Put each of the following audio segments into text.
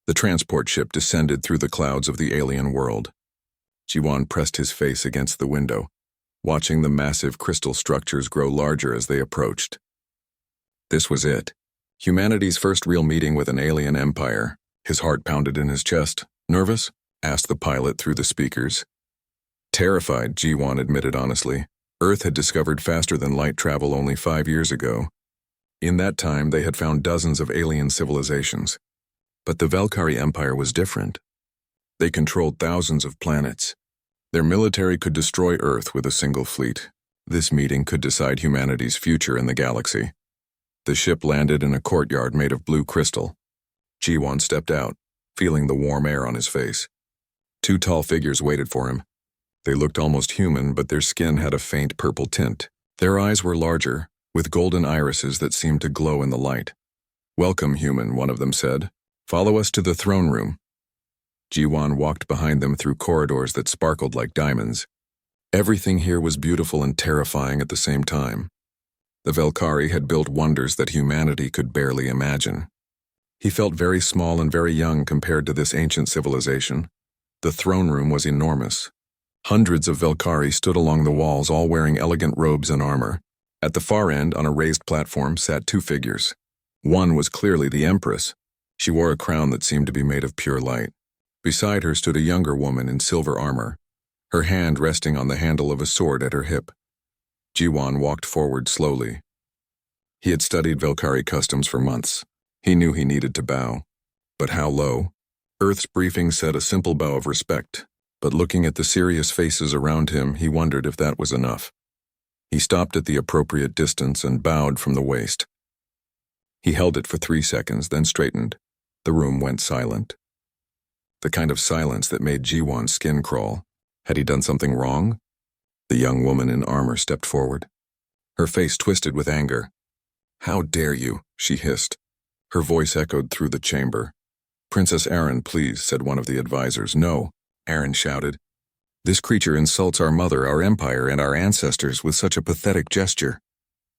The transport ship descended through the clouds of the alien world. Jiwan pressed his face against the window, watching the massive crystal structures grow larger as they approached. This was it. Humanity's first real meeting with an alien empire. His heart pounded in his chest. "Nervous?" asked the pilot through the speakers. "Terrified," Jiwan admitted honestly. Earth had discovered faster than light travel only 5 years ago. In that time, they had found dozens of alien civilizations. But the Valkyrie Empire was different. They controlled thousands of planets. Their military could destroy Earth with a single fleet. This meeting could decide humanity's future in the galaxy. The ship landed in a courtyard made of blue crystal. Jiwan stepped out, feeling the warm air on his face. 2 tall figures waited for him. They looked almost human, but their skin had a faint purple tint. Their eyes were larger, with golden irises that seemed to glow in the light. "Welcome, human," one of them said. "Follow us to the throne room." Jiwan walked behind them through corridors that sparkled like diamonds. Everything here was beautiful and terrifying at the same time. The Valkyrie had built wonders that humanity could barely imagine. He felt very small and very young compared to this ancient civilization. The throne room was enormous. Hundreds of Valkyrie stood along the walls, all wearing elegant robes and armor. At the far end, on a raised platform, sat 2 figures. One was clearly the Empress. She wore a crown that seemed to be made of pure light. Beside her stood a younger woman in silver armor, her hand resting on the handle of a sword at her hip. Jiwan walked forward slowly. He had studied Valkyrie customs for months. He knew he needed to bow. But how low? Earth's briefing said a simple bow of respect, but looking at the serious faces around him, he wondered if that was enough. He stopped at the appropriate distance and bowed from the waist. He held it for 3 seconds, then straightened. The room went silent. The kind of silence that made Jiwan's skin crawl. Had he done something wrong? The young woman in armor stepped forward. Her face twisted with anger. "How dare you?" she hissed. Her voice echoed through the chamber. "Princess Aaron, please," said one of the advisors. "No," Aaron shouted. "This creature insults our mother, our empire, and our ancestors with such a pathetic gesture."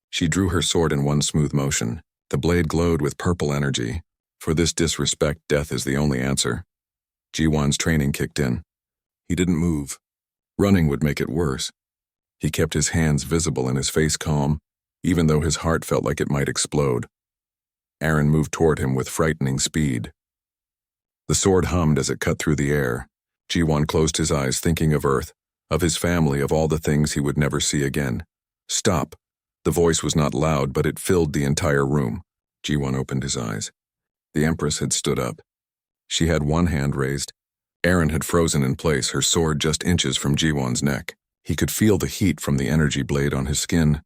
She drew her sword in one smooth motion. The blade glowed with purple energy. For this disrespect, death is the only answer. Jiwan's training kicked in. He didn't move. Running would make it worse. He kept his hands visible and his face calm, even though his heart felt like it might explode. Aaron moved toward him with frightening speed. The sword hummed as it cut through the air. Jiwan closed his eyes, thinking of Earth, of his family, of all the things he would never see again. "Stop!" The voice was not loud, but it filled the entire room. Jiwan opened his eyes. The Empress had stood up. She had one hand raised. Aaron had frozen in place, her sword just inches from Jiwan's neck. He could feel the heat from the energy blade on his skin.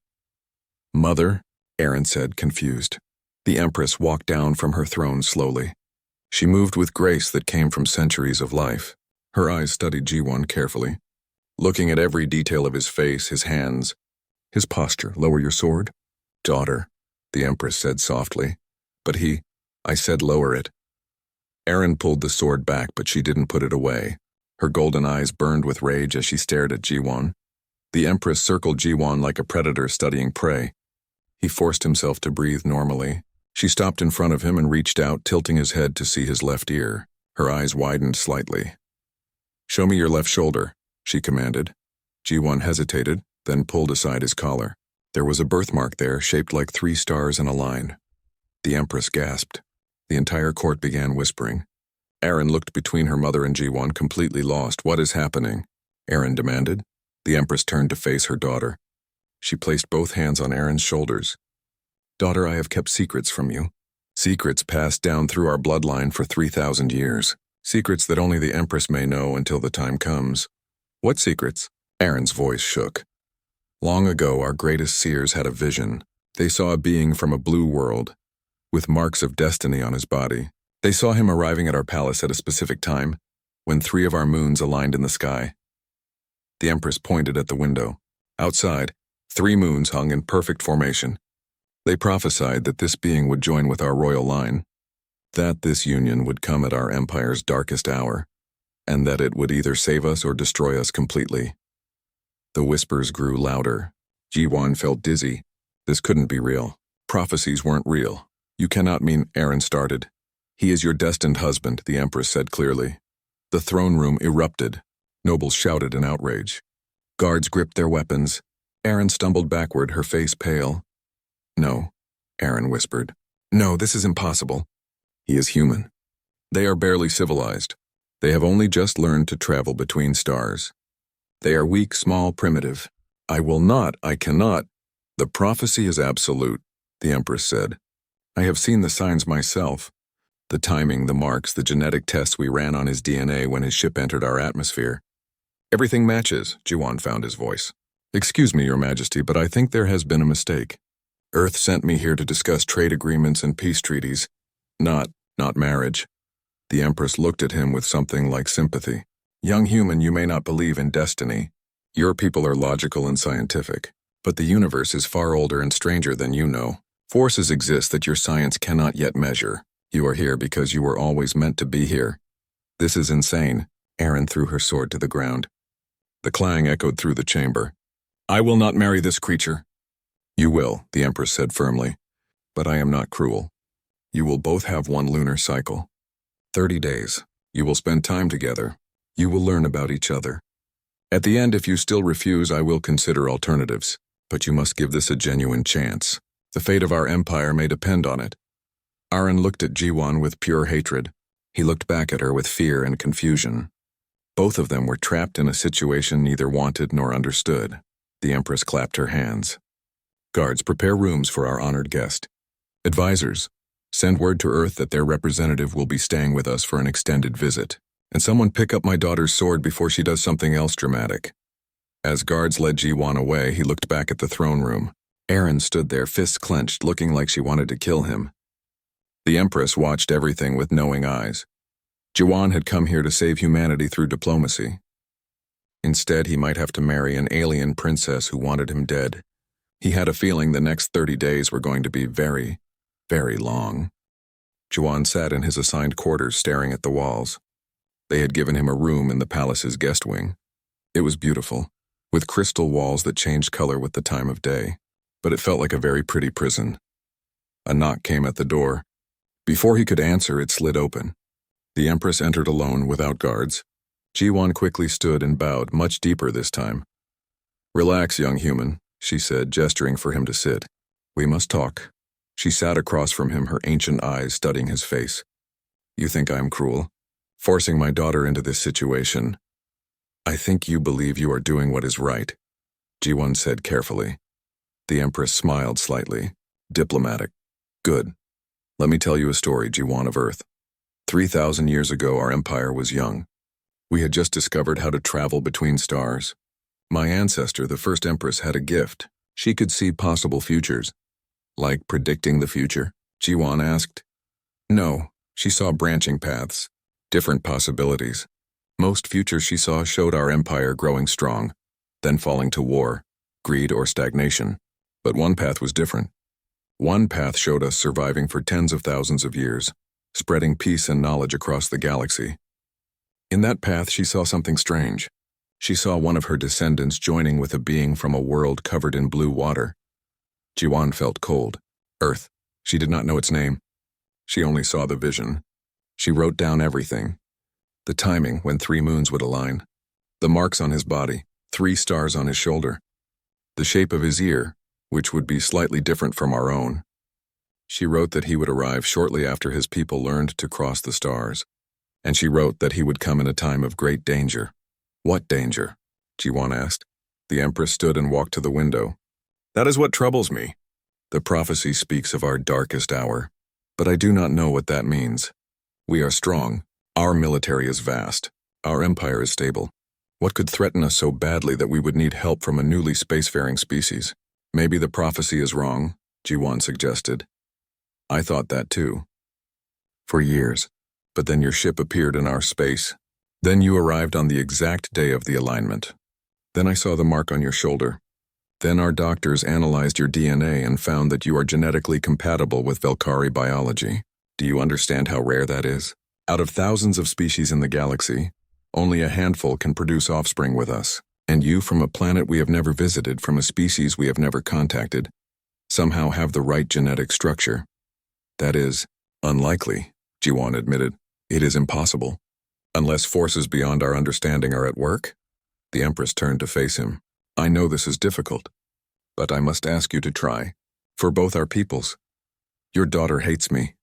"Mother," Aaron said, confused. The Empress walked down from her throne slowly. She moved with grace that came from centuries of life. Her eyes studied Jiwan carefully, looking at every detail of his face, his hands, his posture. "Lower your sword." "Daughter," the Empress said softly. "But I said lower it." Aaron pulled the sword back, but she didn't put it away. Her golden eyes burned with rage as she stared at Jiwan. The Empress circled Jiwan like a predator studying prey. He forced himself to breathe normally. She stopped in front of him and reached out, tilting his head to see his left ear. Her eyes widened slightly. "Show me your left shoulder," she commanded. Jiwan hesitated, then pulled aside his collar. There was a birthmark there, shaped like 3 stars in a line. The Empress gasped. The entire court began whispering. Aaron looked between her mother and Jiwan, completely lost. "What is happening?" Aaron demanded. The Empress turned to face her daughter. She placed both hands on Aaron's shoulders. "Daughter, I have kept secrets from you. Secrets passed down through our bloodline for 3,000 years. Secrets that only the Empress may know until the time comes." "What secrets?" Aaron's voice shook. "Long ago, our greatest seers had a vision. They saw a being from a blue world, with marks of destiny on his body. They saw him arriving at our palace at a specific time, when 3 of our moons aligned in the sky." The Empress pointed at the window. Outside, 3 moons hung in perfect formation. They prophesied that this being would join with our royal line, that this union would come at our empire's darkest hour, and that it would either save us or destroy us completely. The whispers grew louder. Jiwan felt dizzy. This couldn't be real. Prophecies weren't real. "You cannot mean," Aaron started. He is your destined husband, the Empress said clearly. The throne room erupted. Nobles shouted in outrage. Guards gripped their weapons. Aaron stumbled backward, her face pale. No, Aaron whispered. No, this is impossible. He is human. They are barely civilized. They have only just learned to travel between stars. They are weak, small, primitive. I cannot. The prophecy is absolute, the Empress said. I have seen the signs myself. The timing, the marks, the genetic tests we ran on his DNA when his ship entered our atmosphere. Everything matches, Jiwan found his voice. Excuse me, Your Majesty, but I think there has been a mistake. Earth sent me here to discuss trade agreements and peace treaties, not marriage. The Empress looked at him with something like sympathy. Young human, you may not believe in destiny. Your people are logical and scientific, but the universe is far older and stranger than you know. Forces exist that your science cannot yet measure. You are here because you were always meant to be here. This is insane. Aaron threw her sword to the ground. The clang echoed through the chamber. I will not marry this creature. You will, the Empress said firmly. But I am not cruel. You will both have one lunar cycle. 30 days. You will spend time together. You will learn about each other. At the end, if you still refuse, I will consider alternatives. But you must give this a genuine chance. The fate of our empire may depend on it. Aaron looked at Jiwan with pure hatred. He looked back at her with fear and confusion. Both of them were trapped in a situation neither wanted nor understood. The Empress clapped her hands. Guards, prepare rooms for our honored guest. Advisors, send word to Earth that their representative will be staying with us for an extended visit. And someone pick up my daughter's sword before she does something else dramatic. As guards led Jiwan away, he looked back at the throne room. Aaron stood there, fists clenched, looking like she wanted to kill him. The Empress watched everything with knowing eyes. Jiwan had come here to save humanity through diplomacy. Instead, he might have to marry an alien princess who wanted him dead. He had a feeling the next 30 days were going to be very, very long. Jiwan sat in his assigned quarters staring at the walls. They had given him a room in the palace's guest wing. It was beautiful, with crystal walls that changed color with the time of day, but it felt like a very pretty prison. A knock came at the door. Before he could answer, it slid open. The Empress entered alone, without guards. Jiwan quickly stood and bowed, much deeper this time. Relax, young human, she said, gesturing for him to sit. We must talk. She sat across from him, her ancient eyes studying his face. You think I am cruel? Forcing my daughter into this situation. I think you believe you are doing what is right, Jiwan said carefully. The Empress smiled slightly. Diplomatic. Good. Let me tell you a story, Jiwan of Earth. 3,000 years ago, our empire was young. We had just discovered how to travel between stars. My ancestor, the first Empress, had a gift. She could see possible futures. Like predicting the future? Jiwan asked. No, she saw branching paths. Different possibilities. Most futures she saw showed our empire growing strong, then falling to war, greed, or stagnation. But one path was different. One path showed us surviving for tens of thousands of years, spreading peace and knowledge across the galaxy. In that path, she saw something strange. She saw one of her descendants joining with a being from a world covered in blue water. Jiwan felt cold. Earth. She did not know its name. She only saw the vision. She wrote down everything. The timing when 3 moons would align. The marks on his body, 3 stars on his shoulder. The shape of his ear, which would be slightly different from our own. She wrote that he would arrive shortly after his people learned to cross the stars. And she wrote that he would come in a time of great danger. What danger? Jiwan asked. The Empress stood and walked to the window. That is what troubles me. The prophecy speaks of our darkest hour, but I do not know what that means. We are strong. Our military is vast. Our empire is stable. What could threaten us so badly that we would need help from a newly spacefaring species? Maybe the prophecy is wrong, Jiwan suggested. I thought that too. For years. But then your ship appeared in our space. Then you arrived on the exact day of the alignment. Then I saw the mark on your shoulder. Then our doctors analyzed your DNA and found that you are genetically compatible with Velkari biology. Do you understand how rare that is? Out of thousands of species in the galaxy, only a handful can produce offspring with us. And you, from a planet we have never visited, from a species we have never contacted, somehow have the right genetic structure. That is unlikely, Jiwan admitted. It is impossible. Unless forces beyond our understanding are at work? The Empress turned to face him. I know this is difficult, but I must ask you to try. For both our peoples. Your daughter hates me,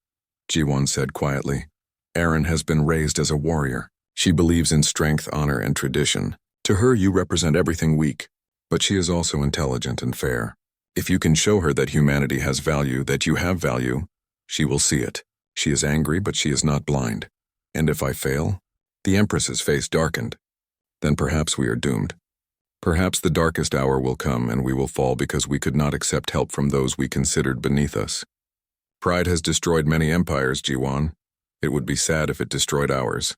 Jiwan said quietly. Erin has been raised as a warrior. She believes in strength, honor, and tradition. To her, you represent everything weak, but she is also intelligent and fair. If you can show her that humanity has value, that you have value, she will see it. She is angry, but she is not blind. And if I fail? The Empress's face darkened. Then perhaps we are doomed. Perhaps the darkest hour will come and we will fall because we could not accept help from those we considered beneath us. Pride has destroyed many empires, Jiwan. It would be sad if it destroyed ours.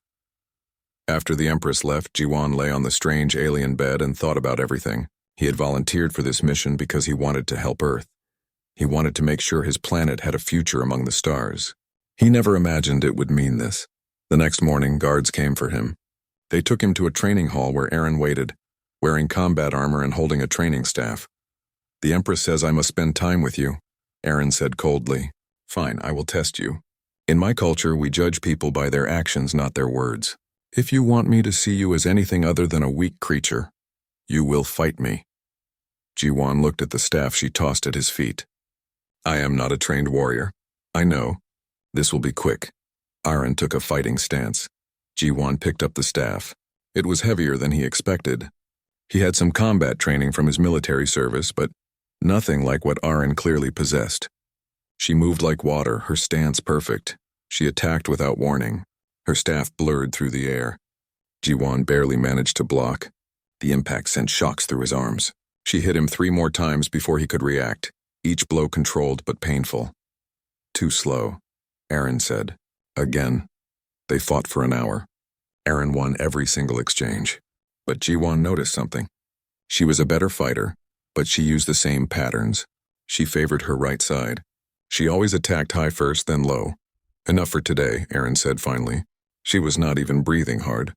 After the Empress left, Jiwan lay on the strange alien bed and thought about everything. He had volunteered for this mission because he wanted to help Earth. He wanted to make sure his planet had a future among the stars. He never imagined it would mean this. The next morning, guards came for him. They took him to a training hall where Erin waited, wearing combat armor and holding a training staff. The Empress says I must spend time with you, Erin said coldly. Fine, I will test you. In my culture, we judge people by their actions, not their words. If you want me to see you as anything other than a weak creature, you will fight me. Jiwan looked at the staff she tossed at his feet. I am not a trained warrior. I know. This will be quick. Erin took a fighting stance. Jiwan picked up the staff. It was heavier than he expected. He had some combat training from his military service, but nothing like what Erin clearly possessed. She moved like water, her stance perfect. She attacked without warning. Her staff blurred through the air. Jiwan barely managed to block. The impact sent shocks through his arms. She hit him 3 more times before he could react, each blow controlled but painful. Too slow, Erin said. Again. They fought for an hour. Erin won every single exchange. But Jiwan noticed something. She was a better fighter, but she used the same patterns. She favored her right side. She always attacked high first, then low. Enough for today, Erin said finally. She was not even breathing hard.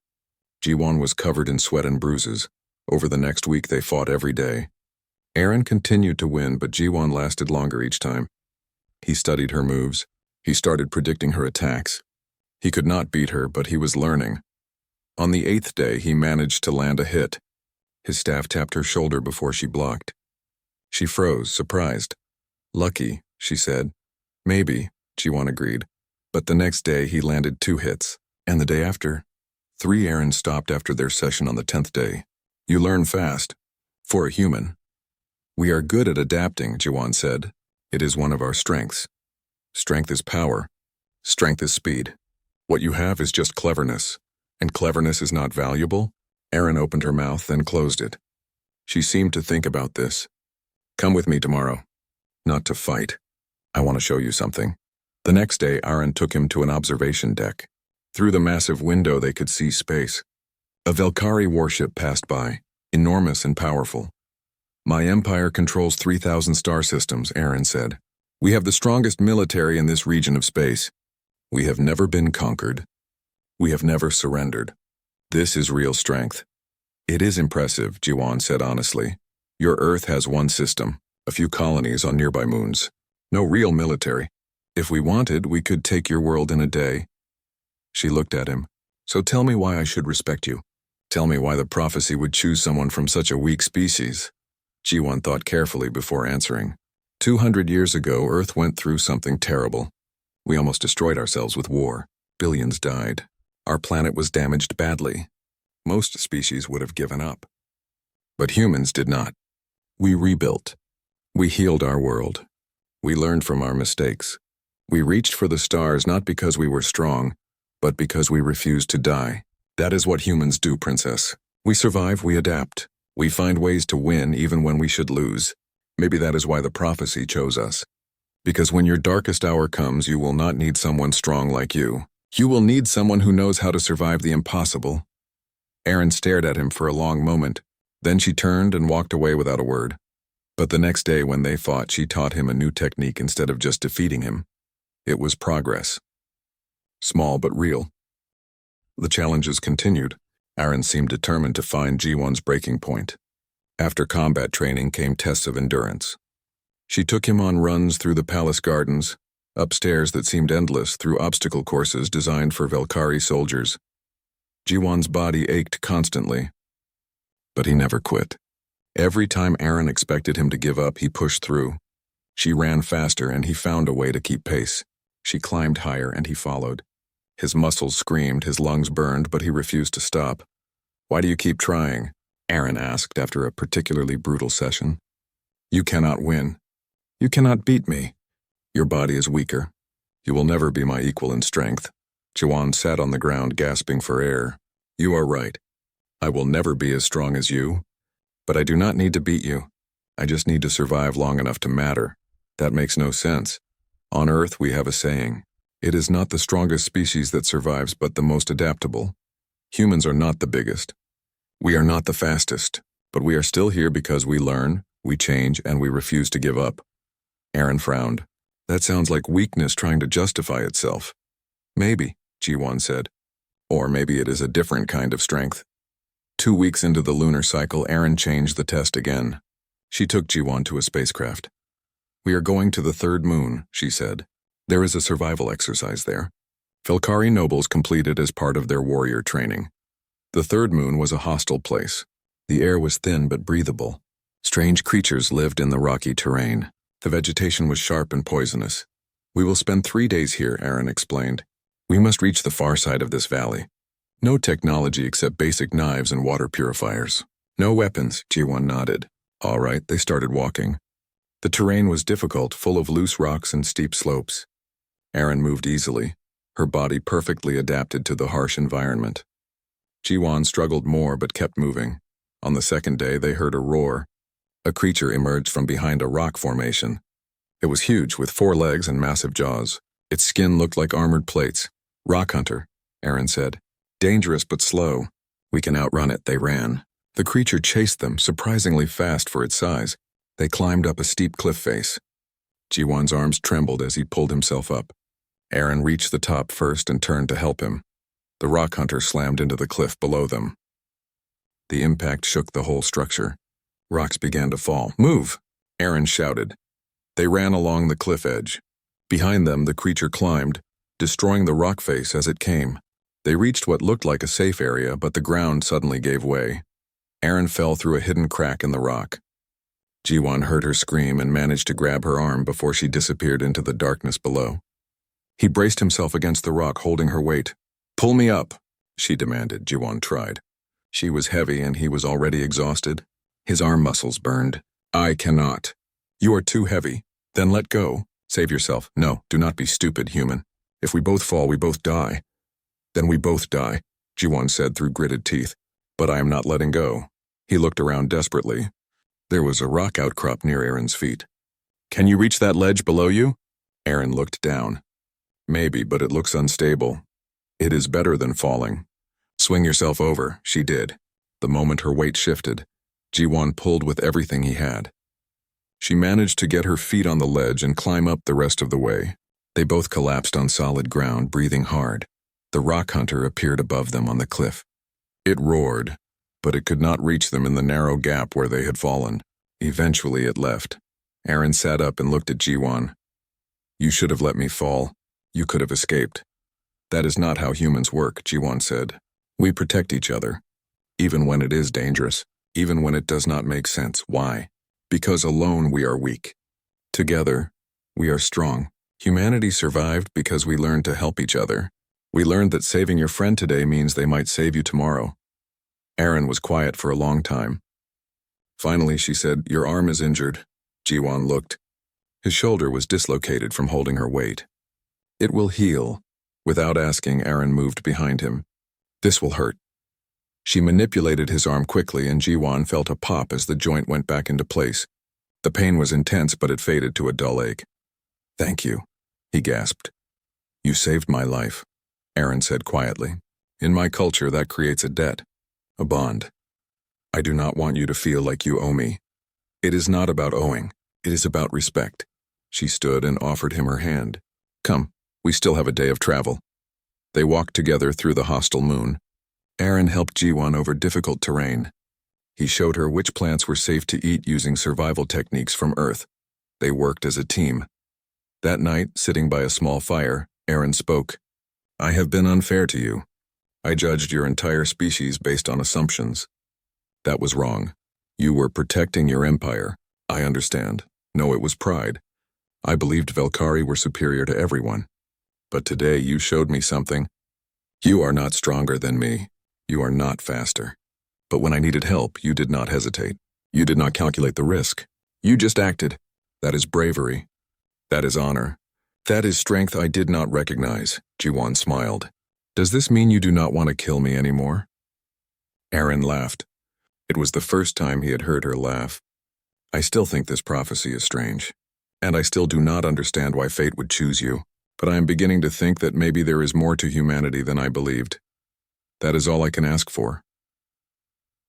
Jiwan was covered in sweat and bruises. Over the next week, they fought every day. Erin continued to win, but Jiwan lasted longer each time. He studied her moves. He started predicting her attacks. He could not beat her, but he was learning. On the 8th day, he managed to land a hit. His staff tapped her shoulder before she blocked. She froze, surprised. Lucky, she said. Maybe, Jiwan agreed. But the next day, he landed 2 hits. And the day after, 3. Erin stopped after their session on the 10th day. You learn fast. For a human. We are good at adapting, Jiwan said. It is one of our strengths. Strength is power. Strength is speed. What you have is just cleverness. And cleverness is not valuable? Erin opened her mouth, then closed it. She seemed to think about this. Come with me tomorrow. Not to fight. I want to show you something. The next day, Erin took him to an observation deck. Through the massive window, they could see space. A Velkari warship passed by, enormous and powerful. My empire controls 3,000 star systems, Erin said. We have the strongest military in this region of space. We have never been conquered. We have never surrendered. This is real strength. It is impressive, Jiwan said honestly. Your Earth has one system, a few colonies on nearby moons. No real military. If we wanted, we could take your world in a day. She looked at him. So tell me why I should respect you. Tell me why the prophecy would choose someone from such a weak species. Jiwan thought carefully before answering. 200 years ago, Earth went through something terrible. We almost destroyed ourselves with war. Billions died. Our planet was damaged badly. Most species would have given up. But humans did not. We rebuilt. We healed our world. We learned from our mistakes. We reached for the stars not because we were strong, but because we refused to die. That is what humans do, Princess. We survive, we adapt. We find ways to win even when we should lose. Maybe that is why the prophecy chose us. Because when your darkest hour comes, you will not need someone strong like you. You will need someone who knows how to survive the impossible. Erin stared at him for a long moment. Then she turned and walked away without a word. But the next day when they fought, she taught him a new technique instead of just defeating him. It was progress. Small but real. The challenges continued. Erin seemed determined to find Jiwan's breaking point. After combat training came tests of endurance. She took him on runs through the palace gardens, upstairs that seemed endless through obstacle courses designed for Velkari soldiers. Jiwon's body ached constantly, but he never quit. Every time Aaron expected him to give up, he pushed through. She ran faster and he found a way to keep pace. She climbed higher and he followed. His muscles screamed, his lungs burned, but he refused to stop. "Why do you keep trying?" Aaron asked after a particularly brutal session. "You cannot win. You cannot beat me. Your body is weaker. You will never be my equal in strength." Jiwon sat on the ground gasping for air. "You are right. I will never be as strong as you. But I do not need to beat you. I just need to survive long enough to matter." "That makes no sense. On Earth we have a saying. It is not the strongest species that survives, but the most adaptable. Humans are not the biggest. We are not the fastest, but we are still here because we learn, we change, and we refuse to give up." Aaron frowned. "That sounds like weakness trying to justify itself." "Maybe," Jiwon said. "Or maybe it is a different kind of strength." 2 weeks into the lunar cycle, Aaron changed the test again. She took Jiwon to a spacecraft. "We are going to the third moon," she said. "There is a survival exercise there. Velkari nobles completed as part of their warrior training. The third moon was a hostile place. The air was thin but breathable. Strange creatures lived in the rocky terrain. The vegetation was sharp and poisonous. "We will spend 3 days here," Aaron explained. "We must reach the far side of this valley. No technology except basic knives and water purifiers. No weapons," Jiwon nodded. All right, they started walking. The terrain was difficult, full of loose rocks and steep slopes. Aaron moved easily, her body perfectly adapted to the harsh environment. Jiwon struggled more but kept moving. On the second day, they heard a roar. A creature emerged from behind a rock formation. It was huge, with 4 legs and massive jaws. Its skin looked like armored plates. "Rock hunter," Aaron said. "Dangerous but slow. We can outrun it," they ran. The creature chased them, surprisingly fast for its size. They climbed up a steep cliff face. Jiwon's arms trembled as he pulled himself up. Aaron reached the top first and turned to help him. The rock hunter slammed into the cliff below them. The impact shook the whole structure. Rocks began to fall. "Move!" Aaron shouted. They ran along the cliff edge. Behind them, the creature climbed, destroying the rock face as it came. They reached what looked like a safe area, but the ground suddenly gave way. Aaron fell through a hidden crack in the rock. Jiwon heard her scream and managed to grab her arm before she disappeared into the darkness below. He braced himself against the rock, holding her weight. "Pull me up," she demanded. Jiwon tried. She was heavy and he was already exhausted. His arm muscles burned. "I cannot." "You are too heavy." "Then let go. Save yourself." "No, do not be stupid, human. If we both fall, we both die." "Then we both die," Jiwon said through gritted teeth. "But I am not letting go." He looked around desperately. There was a rock outcrop near Aaron's feet. "Can you reach that ledge below you?" Aaron looked down. "Maybe, but it looks unstable." "It is better than falling." "Swing yourself over." She did. The moment her weight shifted, Jiwon pulled with everything he had. She managed to get her feet on the ledge and climb up the rest of the way. They both collapsed on solid ground, breathing hard. The rock hunter appeared above them on the cliff. It roared, but it could not reach them in the narrow gap where they had fallen. Eventually it left. Aaron sat up and looked at Jiwon. "You should have let me fall. You could have escaped." "That is not how humans work," Jiwon said. "We protect each other. Even when it is dangerous. Even when it does not make sense. Why? Because alone we are weak. Together, we are strong. Humanity survived because we learned to help each other. We learned that saving your friend today means they might save you tomorrow." Aaron was quiet for a long time. Finally, she said, "Your arm is injured." Jiwon looked. His shoulder was dislocated from holding her weight. "It will heal." Without asking, Aaron moved behind him. "This will hurt." She manipulated his arm quickly, and Jiwon felt a pop as the joint went back into place. The pain was intense, but it faded to a dull ache. "Thank you," he gasped. "You saved my life," Aaron said quietly. "In my culture, that creates a debt. A bond. I do not want you to feel like you owe me. It is not about owing. It is about respect." She stood and offered him her hand. "Come, we still have a day of travel." They walked together through the hostile moon. Aaron helped Jiwon over difficult terrain. He showed her which plants were safe to eat using survival techniques from Earth. They worked as a team. That night, sitting by a small fire, Aaron spoke. I have been unfair to you. I judged your entire species based on assumptions. That was wrong. You were protecting your empire. I understand. No, it was pride. I believed Velkari were superior to everyone. But today you showed me something. You are not stronger than me. You are not faster. But when I needed help, you did not hesitate. You did not calculate the risk. You just acted. That is bravery. That is honor. That is strength I did not recognize. Jiwon smiled. Does this mean you do not want to kill me anymore? Aaron laughed. It was the first time he had heard her laugh. I still think this prophecy is strange. And I still do not understand why fate would choose you. But I am beginning to think that maybe there is more to humanity than I believed. That is all I can ask for.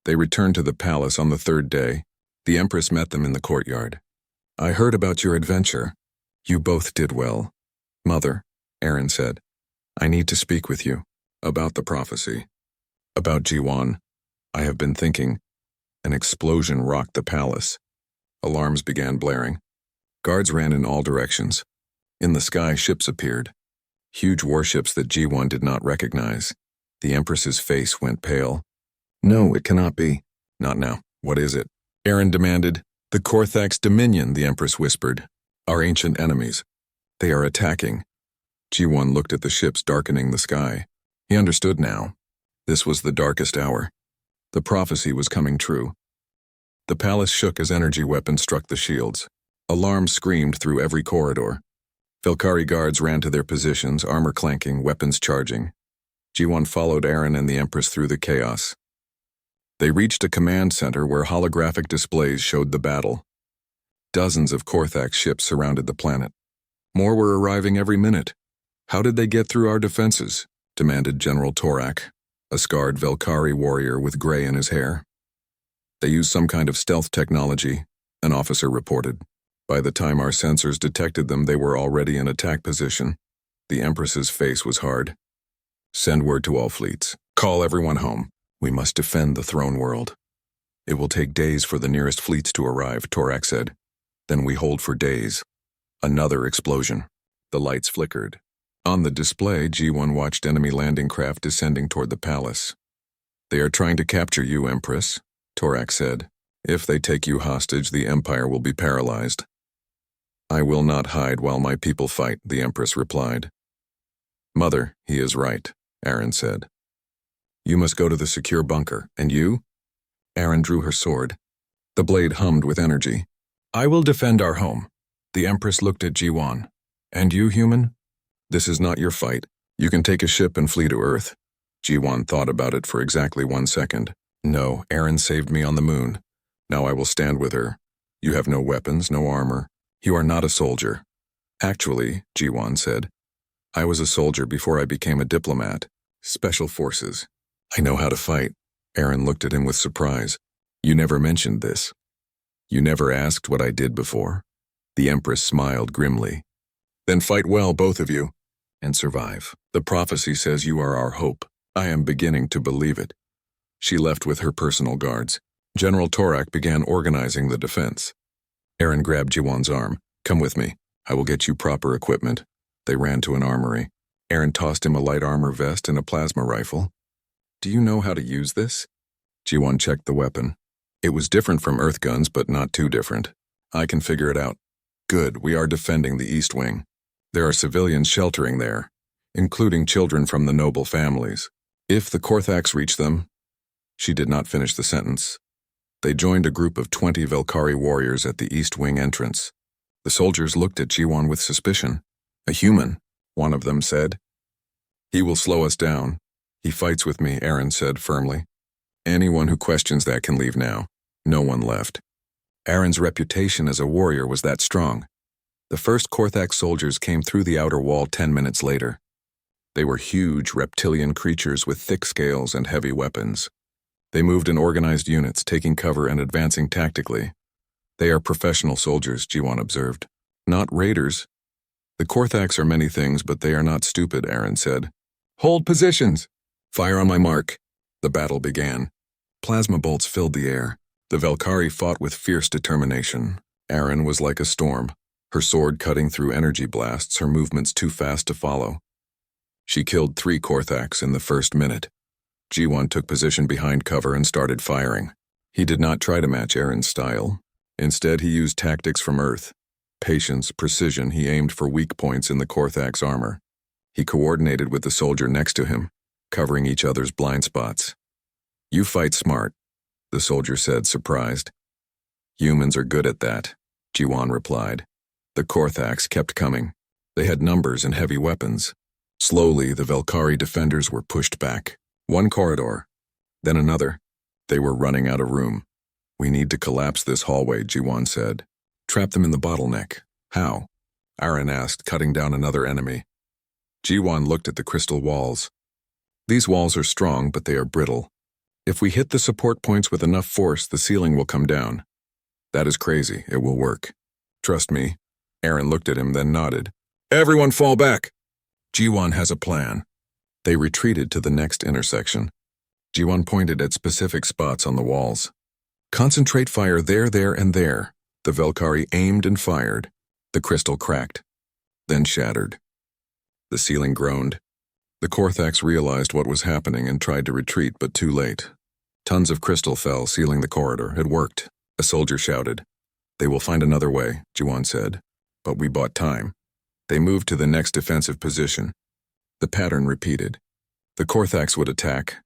They returned to the palace on the third day. The Empress met them in the courtyard. I heard about your adventure. You both did well. Mother, Aaron said, I need to speak with you. About the prophecy. About Jiwon. I have been thinking. An explosion rocked the palace. Alarms began blaring. Guards ran in all directions. In the sky, ships appeared. Huge warships that Jiwon did not recognize. The Empress's face went pale. No, it cannot be. Not now. What is it? Aaron demanded. The Korthax Dominion, the Empress whispered. Our ancient enemies. They are attacking. Jiwon looked at the ships darkening the sky. He understood now. This was the darkest hour. The prophecy was coming true. The palace shook as energy weapons struck the shields. Alarms screamed through every corridor. Velkari guards ran to their positions, armor clanking, weapons charging. Jiwon followed Aaron and the Empress through the chaos. They reached a command center where holographic displays showed the battle. Dozens of Korthax ships surrounded the planet. More were arriving every minute. How did they get through our defenses? Demanded General Torak, a scarred Velkari warrior with gray in his hair. They used some kind of stealth technology, an officer reported. By the time our sensors detected them, they were already in attack position. The Empress's face was hard. Send word to all fleets. Call everyone home. We must defend the throne world. It will take days for the nearest fleets to arrive, Torak said. Then we hold for days. Another explosion. The lights flickered. On the display, G1 watched enemy landing craft descending toward the palace. They are trying to capture you, Empress, Torak said. If they take you hostage, the Empire will be paralyzed. I will not hide while my people fight, the Empress replied. Mother, he is right, Aaron said. You must go to the secure bunker, and you? Aaron drew her sword. The blade hummed with energy. I will defend our home. The Empress looked at Jiwon. And you, human? This is not your fight. You can take a ship and flee to Earth. Jiwon thought about it for exactly 1 second. No, Aaron saved me on the moon. Now I will stand with her. You have no weapons, no armor. You are not a soldier. Actually, Jiwon said, I was a soldier before I became a diplomat. Special forces. I know how to fight. Aaron looked at him with surprise. You never mentioned this. You never asked what I did before. The Empress smiled grimly. Then fight well, both of you, and survive. The prophecy says you are our hope. I am beginning to believe it. She left with her personal guards. General Torak began organizing the defense. Aaron grabbed Jiwon's arm. Come with me. I will get you proper equipment. They ran to an armory. Aaron tossed him a light armor vest and a plasma rifle. Do you know how to use this? Jiwon checked the weapon. It was different from Earth guns, but not too different. I can figure it out. Good, we are defending the East Wing. There are civilians sheltering there, including children from the noble families. If the Korthax reach them... She did not finish the sentence. They joined a group of 20 Velkari warriors at the East Wing entrance. The soldiers looked at Jiwon with suspicion. A human, one of them said. He will slow us down. He fights with me, Aaron said firmly. Anyone who questions that can leave now. No one left. Aaron's reputation as a warrior was that strong. The first Korthax soldiers came through the outer wall 10 minutes later. They were huge reptilian creatures with thick scales and heavy weapons. They moved in organized units, taking cover and advancing tactically. They are professional soldiers, Jiwon observed. Not raiders. The Korthax are many things, but they are not stupid, Aaron said. Hold positions! Fire on my mark. The battle began. Plasma bolts filled the air. The Velkari fought with fierce determination. Aaron was like a storm. her sword cutting through energy blasts, her movements too fast to follow. She killed 3 Korthax in the first minute. G1 took position behind cover and started firing. He did not try to match Aaron's style. Instead, he used tactics from Earth. Patience, precision, he aimed for weak points in the Korthax armor. He coordinated with the soldier next to him, covering each other's blind spots. "You fight smart," the soldier said, surprised. "Humans are good at that," G1 replied. The Korthax kept coming. They had numbers and heavy weapons. Slowly, the Velkari defenders were pushed back. One corridor, then another. They were running out of room. "We need to collapse this hallway," G1 said. "Trap them in the bottleneck." "How?" Aaron asked, cutting down another enemy. G1 looked at the crystal walls. "These walls are strong, but they are brittle. If we hit the support points with enough force, the ceiling will come down." "That is crazy. It will work. Trust me." Aaron looked at him, then nodded. "Everyone fall back." G1 has a plan. They retreated to the next intersection. G1 pointed at specific spots on the walls. "Concentrate fire there, and there." The Velkari aimed and fired. The crystal cracked, then shattered. The ceiling groaned. The Korthax realized what was happening and tried to retreat, but too late. Tons of crystal fell, sealing the corridor. It worked. A soldier shouted. "They will find another way," G1 said. "But we bought time." They moved to the next defensive position. The pattern repeated. The Korthax would attack,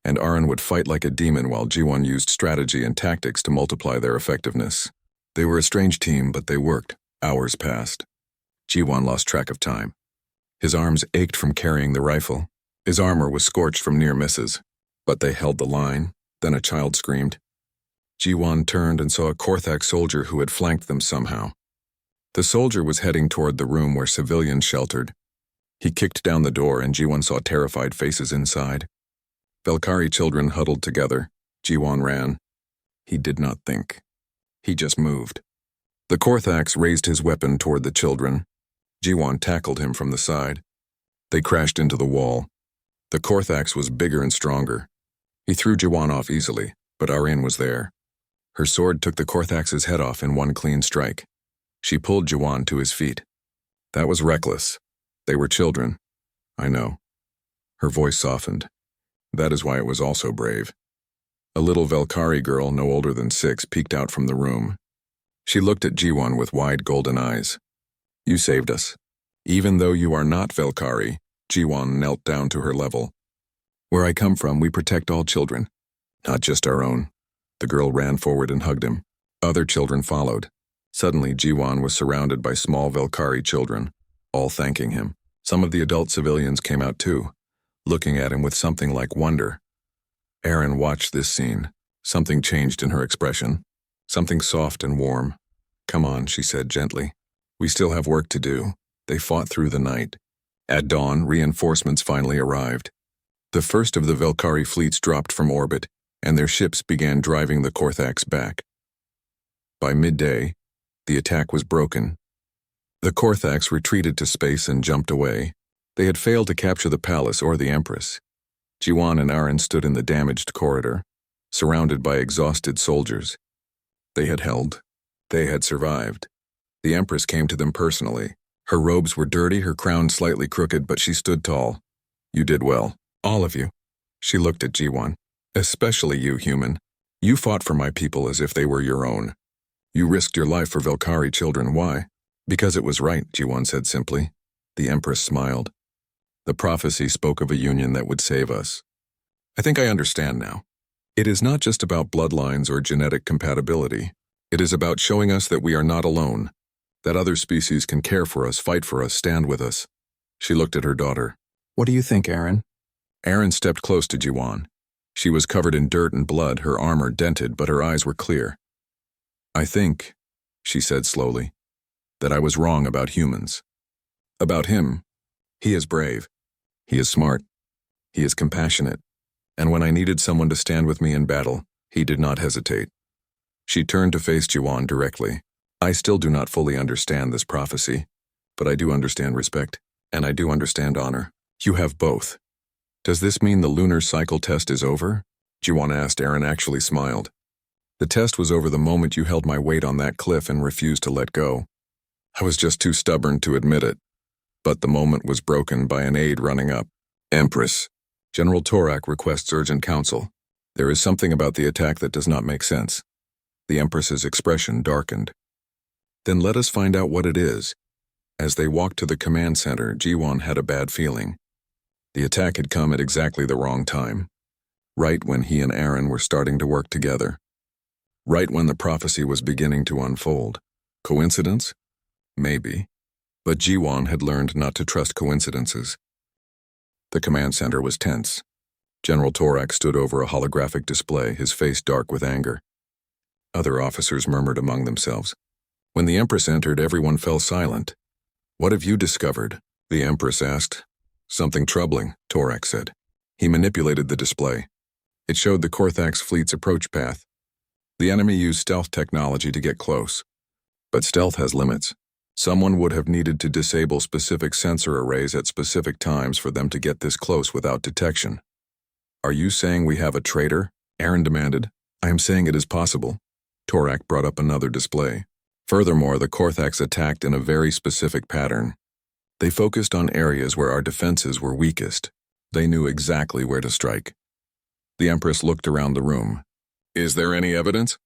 and Aaron would fight like a demon while G1 used strategy and tactics to multiply their effectiveness. They were a strange team, but they worked. Hours passed. G1 lost track of time. His arms ached from carrying the rifle. His armor was scorched from near misses. But they held the line. Then a child screamed. G1 turned and saw a Korthax soldier who had flanked them somehow. The soldier was heading toward the room where civilians sheltered. He kicked down the door and G1 saw terrified faces inside. Velkari children huddled together. G1 ran. He did not think. He just moved. The Korthax raised his weapon toward the children. G1 tackled him from the side. They crashed into the wall. The Korthax was bigger and stronger. He threw G1 off easily, but Aaron was there. Her sword took the Korthax's head off in one clean strike. She pulled G1 to his feet. "That was reckless. They were children." "I know." Her voice softened. "That is why it was also brave." A little Velkari girl, no older than 6, peeked out from the room. She looked at G1 with wide golden eyes. "You saved us. Even though you are not Velkari," G1 knelt down to her level. "Where I come from, we protect all children, not just our own." The girl ran forward and hugged him. Other children followed. Suddenly, G1 was surrounded by small Velkari children, all thanking him. Some of the adult civilians came out too, looking at him with something like wonder. Aaron watched this scene. Something changed in her expression. Something soft and warm. "Come on," she said gently. "We still have work to do." They fought through the night. At dawn, reinforcements finally arrived. The first of the Velkari fleets dropped from orbit, and their ships began driving the Korthax back. By midday, the attack was broken. The Korthax retreated to space and jumped away. They had failed to capture the palace or the Empress. G1 and Aaron stood in the damaged corridor, surrounded by exhausted soldiers. They had held. They had survived. The Empress came to them personally. Her robes were dirty, her crown slightly crooked, but she stood tall. "You did well. All of you." She looked at G1. "Especially you, human. You fought for my people as if they were your own. You risked your life for Velkari children. Why?" "Because it was right," G1 said simply. The Empress smiled. "The prophecy spoke of a union that would save us. I think I understand now. It is not just about bloodlines or genetic compatibility. It is about showing us that we are not alone, that other species can care for us, fight for us, stand with us." She looked at her daughter. "What do you think, Aaron?" Aaron stepped close to G1. She was covered in dirt and blood, her armor dented, but her eyes were clear. "I think," she said slowly, "that I was wrong about humans. About him, he is brave. He is smart. He is compassionate. And when I needed someone to stand with me in battle, he did not hesitate." She turned to face G1 directly. "I still do not fully understand this prophecy, but I do understand respect, and I do understand honor. You have both. Does this mean the lunar cycle test is over?" G1 asked. Aaron actually smiled. "The test was over the moment you held my weight on that cliff and refused to let go." I was just too stubborn to admit it. But the moment was broken by an aide running up. Empress, General Torak requests urgent counsel. There is something about the attack that does not make sense. The Empress's expression darkened. Then let us find out what it is. As they walked to the command center, Jiwon had a bad feeling. The attack had come at exactly the wrong time. Right when he and Aaron were starting to work together. Right when the prophecy was beginning to unfold. Coincidence? Maybe. But Jiwon had learned not to trust coincidences. The command center was tense. General Torak stood over a holographic display, his face dark with anger. Other officers murmured among themselves. When the Empress entered, everyone fell silent. What have you discovered? The Empress asked. Something troubling, Torak said. He manipulated the display. It showed the Korthax fleet's approach path. The enemy used stealth technology to get close. But stealth has limits. Someone would have needed to disable specific sensor arrays at specific times for them to get this close without detection. Are you saying we have a traitor? Aaron demanded. I am saying it is possible. Torak brought up another display. Furthermore, the Korthax attacked in a very specific pattern. They focused on areas where our defenses were weakest. They knew exactly where to strike. The Empress looked around the room. Is there any evidence?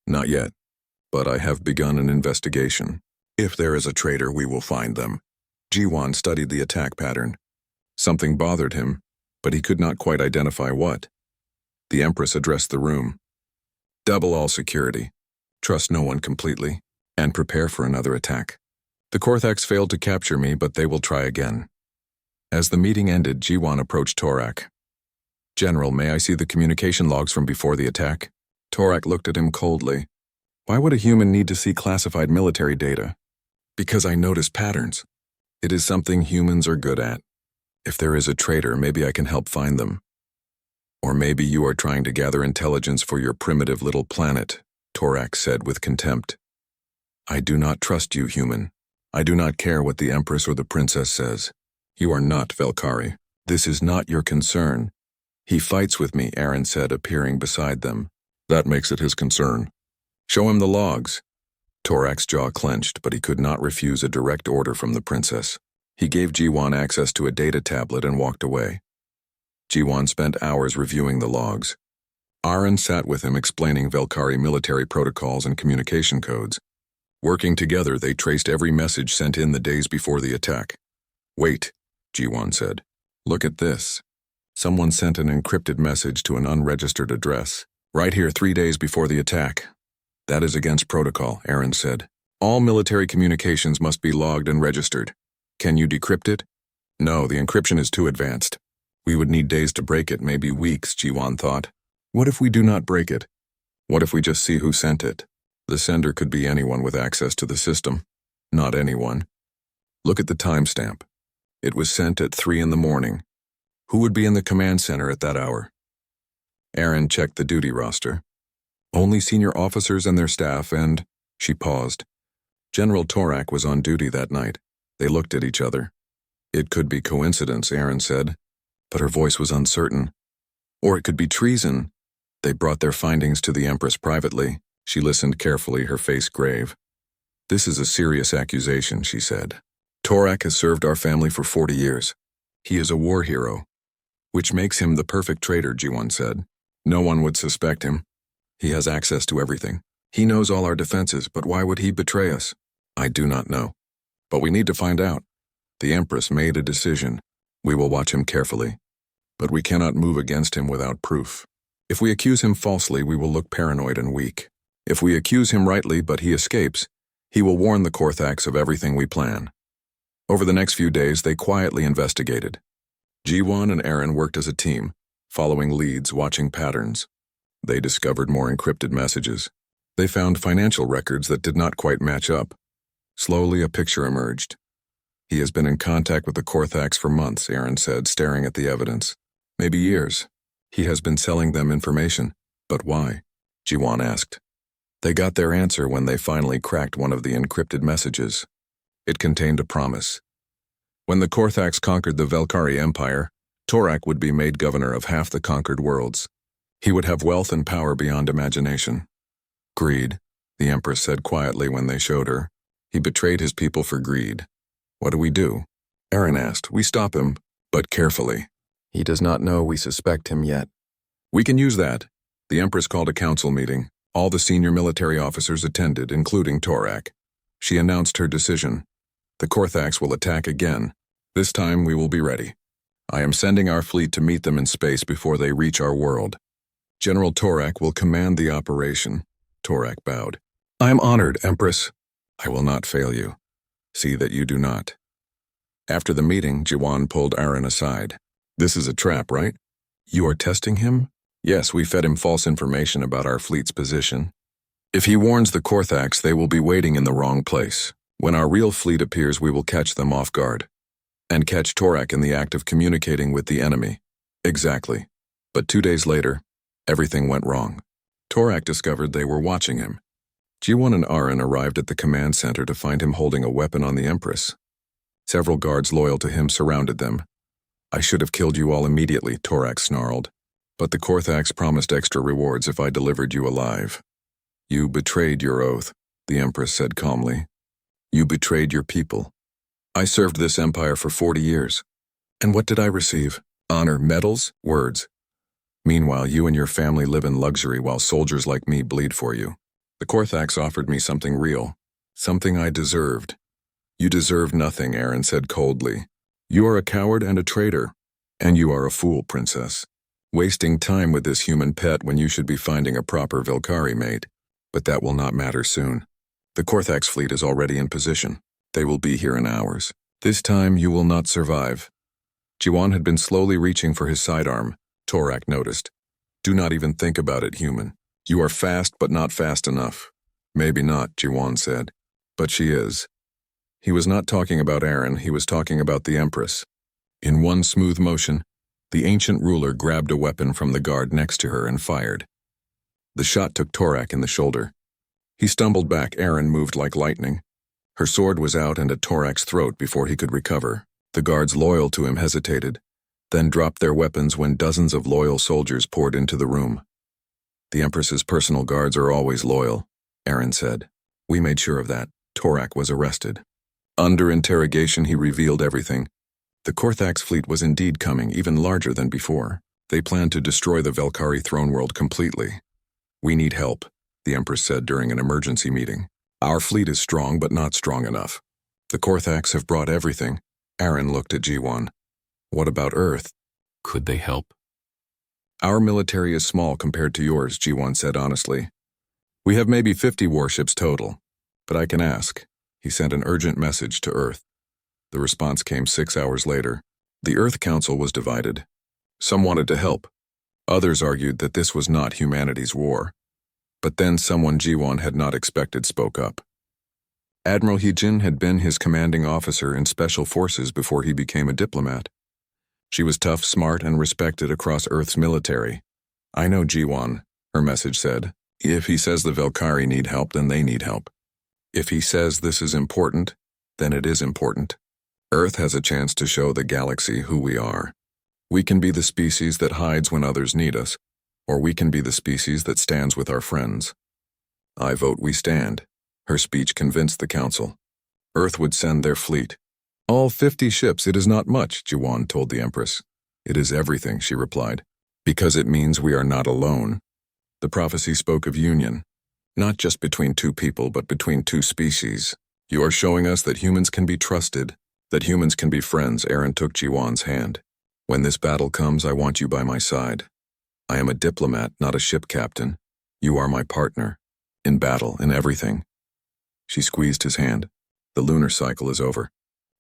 Not yet, but I have begun an investigation. If there is a traitor, we will find them. Jiwon studied the attack pattern. Something bothered him, but he could not quite identify what. The Empress addressed the room. Double all security. Trust no one completely, and prepare for another attack. The Korthax failed to capture me, but they will try again. As the meeting ended, Jiwon approached Torak. General, may I see the communication logs from before the attack? Torak looked at him coldly. Why would a human need to see classified military data? Because I notice patterns. It is something humans are good at. If there is a traitor, maybe I can help find them. Or maybe you are trying to gather intelligence for your primitive little planet, Torak said with contempt. I do not trust you, human. I do not care what the Empress or the Princess says. You are not Velkari. This is not your concern. He fights with me, Aaron said, appearing beside them. That makes it his concern. Show him the logs. Torak's jaw clenched, but he could not refuse a direct order from the Princess. He gave Jiwon access to a data tablet and walked away. Jiwon spent hours reviewing the logs. Aaron sat with him explaining Velkari military protocols and communication codes. Working together, they traced every message sent in the days before the attack. Wait, Jiwon said. Look at this. Someone sent an encrypted message to an unregistered address. Right here 3 days before the attack. That is against protocol, Aaron said. All military communications must be logged and registered. Can you decrypt it? No, the encryption is too advanced. We would need days to break it, maybe weeks, Jiwon thought. What if we do not break it? What if we just see who sent it? The sender could be anyone with access to the system. Not anyone. Look at the timestamp. It was sent at 3 in the morning. Who would be in the command center at that hour? Aaron checked the duty roster. Only senior officers and their staff and... She paused. General Torak was on duty that night. They looked at each other. It could be coincidence, Aaron said, but her voice was uncertain. Or it could be treason. They brought their findings to the Empress privately. She listened carefully, her face grave. This is a serious accusation, she said. Torak has served our family for 40 years. He is a war hero. Which makes him the perfect traitor, Jiwon said. No one would suspect him. He has access to everything. He knows all our defenses, but why would he betray us? I do not know. But we need to find out. The Empress made a decision. We will watch him carefully. But we cannot move against him without proof. If we accuse him falsely, we will look paranoid and weak. If we accuse him rightly but he escapes, he will warn the Korthax of everything we plan. Over the next few days, they quietly investigated. Jiwon and Aaron worked as a team, following leads, watching patterns. They discovered more encrypted messages. They found financial records that did not quite match up. Slowly, a picture emerged. He has been in contact with the Korthax for months, Aaron said, staring at the evidence. Maybe years. He has been selling them information. But why? Jiwon asked. They got their answer when they finally cracked one of the encrypted messages. It contained a promise. When the Korthax conquered the Velkari Empire, Torak would be made governor of half the conquered worlds. He would have wealth and power beyond imagination. Greed, the Empress said quietly when they showed her. He betrayed his people for greed. What do we do? Aaron asked. We stop him, but carefully. He does not know we suspect him yet. We can use that. The Empress called a council meeting. All the senior military officers attended, including Torak. She announced her decision. The Korthax will attack again. This time we will be ready. I am sending our fleet to meet them in space before they reach our world. General Torak will command the operation. Torak bowed. I am honored, Empress. I will not fail you. See that you do not. After the meeting, Jiwan pulled Aaron aside. This is a trap, right? You are testing him? Yes, we fed him false information about our fleet's position. If he warns the Korthax, they will be waiting in the wrong place. When our real fleet appears, we will catch them off guard. And catch Torak in the act of communicating with the enemy. Exactly. But 2 days later, everything went wrong. Torak discovered they were watching him. Jiwan and Aaron arrived at the command center to find him holding a weapon on the Empress. Several guards loyal to him surrounded them. I should have killed you all immediately, Torak snarled. But the Korthax promised extra rewards if I delivered you alive. You betrayed your oath, the Empress said calmly. You betrayed your people. I served this empire for 40 years. And what did I receive? Honor, medals, words. Meanwhile, you and your family live in luxury while soldiers like me bleed for you. The Korthax offered me something real, something I deserved. You deserve nothing, Aaron said coldly. You are a coward and a traitor, and you are a fool, princess. Wasting time with this human pet when you should be finding a proper Velkari mate. But that will not matter soon. The Korthax fleet is already in position. They will be here in hours. This time you will not survive. Jiwan had been slowly reaching for his sidearm. Torak noticed. Do not even think about it, human. You are fast, but not fast enough. Maybe not, Jiwan said. But she is. He was not talking about Aaron, he was talking about the Empress. In one smooth motion, the ancient ruler grabbed a weapon from the guard next to her and fired. The shot took Torak in the shoulder. He stumbled back. Aaron moved like lightning. Her sword was out and at Torak's throat before he could recover. The guards loyal to him hesitated, then dropped their weapons when dozens of loyal soldiers poured into the room. The Empress's personal guards are always loyal, Aaron said. We made sure of that. Torak was arrested. Under interrogation, he revealed everything. The Korthax fleet was indeed coming, even larger than before. They planned to destroy the Velkari throne world completely. We need help, the Empress said during an emergency meeting. Our fleet is strong, but not strong enough. The Korthax have brought everything. Aaron looked at G1. What about Earth? Could they help? Our military is small compared to yours, G1 said honestly. We have maybe 50 warships total, but I can ask. He sent an urgent message to Earth. The response came 6 hours later. The Earth Council was divided. Some wanted to help. Others argued that this was not humanity's war. But then someone G1 had not expected spoke up. Admiral Heejin had been his commanding officer in special forces before he became a diplomat. She was tough, smart, and respected across Earth's military. I know G1, her message said. If he says the Velkari need help, then they need help. If he says this is important, then it is important. Earth has a chance to show the galaxy who we are. We can be the species that hides when others need us, or we can be the species that stands with our friends. I vote we stand. Her speech convinced the council. Earth would send their fleet. All 50 ships, it is not much, Jiwan told the Empress. It is everything, she replied, because it means we are not alone. The prophecy spoke of union, not just between two people, but between two species. You are showing us that humans can be trusted, that humans can be friends. Aaron took Jiwan's hand. When this battle comes, I want you by my side. I am a diplomat, not a ship captain. You are my partner. In battle, in everything. She squeezed his hand. The lunar cycle is over.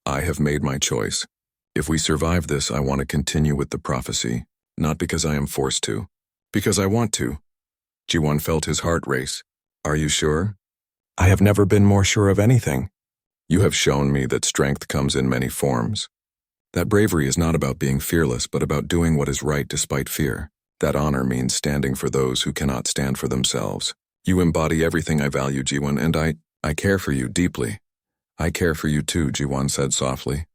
I have made my choice. If we survive this, I want to continue with the prophecy, not because I am forced to, because I want to. Jiwan felt his heart race. Are you sure? I have never been more sure of anything. You have shown me that strength comes in many forms. That bravery is not about being fearless, but about doing what is right despite fear. That honor means standing for those who cannot stand for themselves. You embody everything I value, Jiwan, and I care for you deeply. I care for you too, Jiwan said softly.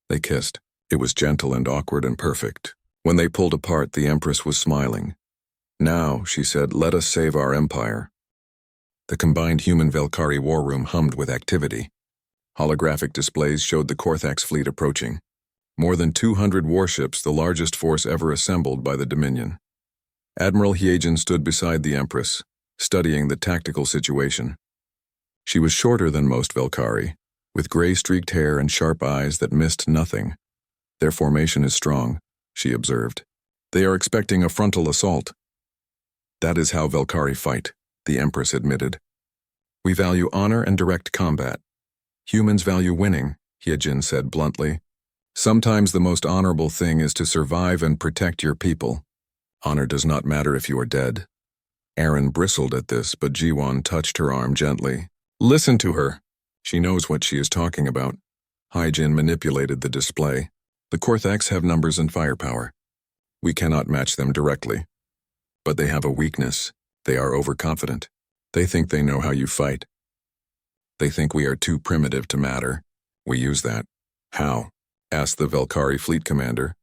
They kissed. It was gentle and awkward and perfect. When they pulled apart, the Empress was smiling. Now, she said, let us save our empire. The combined human Velkari war room hummed with activity. Holographic displays showed the Korthax fleet approaching. More than 200 warships, the largest force ever assembled by the Dominion. Admiral Hyejin stood beside the Empress, studying the tactical situation. She was shorter than most Velkari, with gray-streaked hair and sharp eyes that missed nothing. Their formation is strong, she observed. They are expecting a frontal assault. That is how Velkari fight, the Empress admitted. We value honor and direct combat. Humans value winning, Hyejin said bluntly. Sometimes the most honorable thing is to survive and protect your people. Honor does not matter if you are dead. Aaron bristled at this, but Jiwon touched her arm gently. Listen to her. She knows what she is talking about. Hyejin manipulated the display. The Korthax have numbers and firepower. We cannot match them directly. But they have a weakness. They are overconfident. They think they know how you fight. They think we are too primitive to matter. We use that. How? Asked the Velkari fleet commander.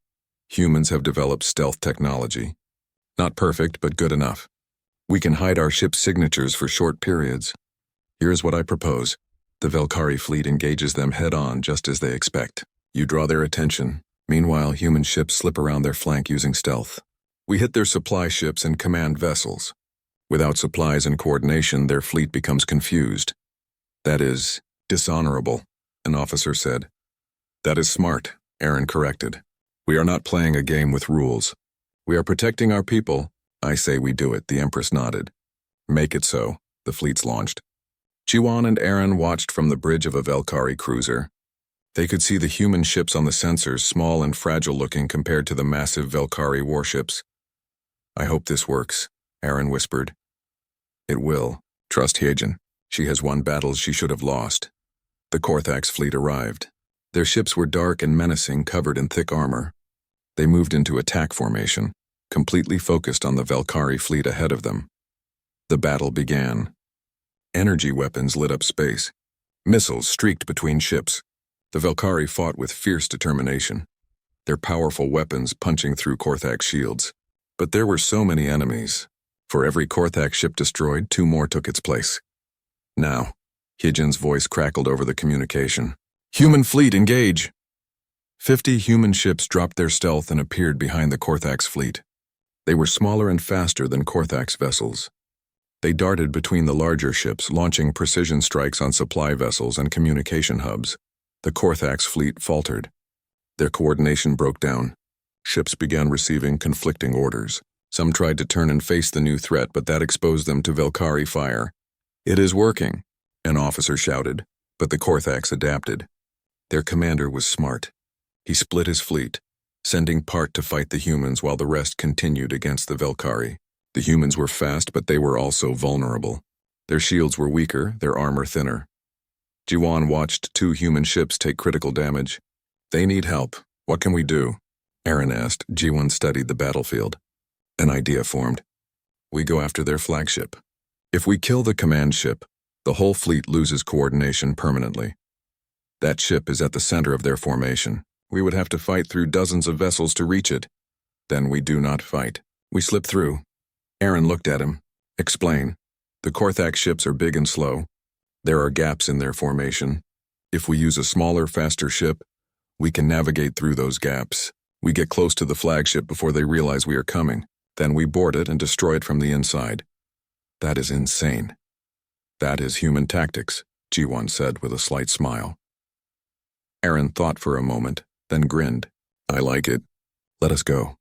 Humans have developed stealth technology. Not perfect, but good enough. We can hide our ship's signatures for short periods. Here's what I propose. The Velkari fleet engages them head-on just as they expect. You draw their attention. Meanwhile, human ships slip around their flank using stealth. We hit their supply ships and command vessels. Without supplies and coordination, their fleet becomes confused. That is dishonorable, an officer said. That is smart, Aaron corrected. We are not playing a game with rules. We are protecting our people. I say we do it, the Empress nodded. Make it so, the fleets launched. Jiwon and Aaron watched from the bridge of a Velkari cruiser. They could see the human ships on the sensors, small and fragile-looking compared to the massive Velkari warships. I hope this works, Aaron whispered. It will. Trust Hyejin. She has won battles she should have lost. The Korthax fleet arrived. Their ships were dark and menacing, covered in thick armor. They moved into attack formation, completely focused on the Velkari fleet ahead of them. The battle began. Energy weapons lit up space. Missiles streaked between ships. The Velkari fought with fierce determination, their powerful weapons punching through Korthax shields. But there were so many enemies. For every Korthax ship destroyed, 2 more took its place. Now, Hyejin's voice crackled over the communication. Human fleet, engage! 50 human ships dropped their stealth and appeared behind the Korthax fleet. They were smaller and faster than Korthax vessels. They darted between the larger ships, launching precision strikes on supply vessels and communication hubs. The Korthax fleet faltered. Their coordination broke down. Ships began receiving conflicting orders. Some tried to turn and face the new threat, but that exposed them to Velkari fire. It is working, an officer shouted, but the Korthax adapted. Their commander was smart. He split his fleet, sending part to fight the humans while the rest continued against the Velkari. The humans were fast, but they were also vulnerable. Their shields were weaker, their armor thinner. Jiwon watched 2 human ships take critical damage. They need help. What can we do? Aaron asked. Jiwon studied the battlefield. An idea formed. We go after their flagship. If we kill the command ship, the whole fleet loses coordination permanently. That ship is at the center of their formation. We would have to fight through dozens of vessels to reach it. Then we do not fight. We slip through. Aaron looked at him. Explain. The Korthax ships are big and slow. There are gaps in their formation. If we use a smaller, faster ship, we can navigate through those gaps. We get close to the flagship before they realize we are coming. Then we board it and destroy it from the inside. That is insane. That is human tactics, Jiwon said with a slight smile. Aaron thought for a moment, then grinned. I like it. Let us go.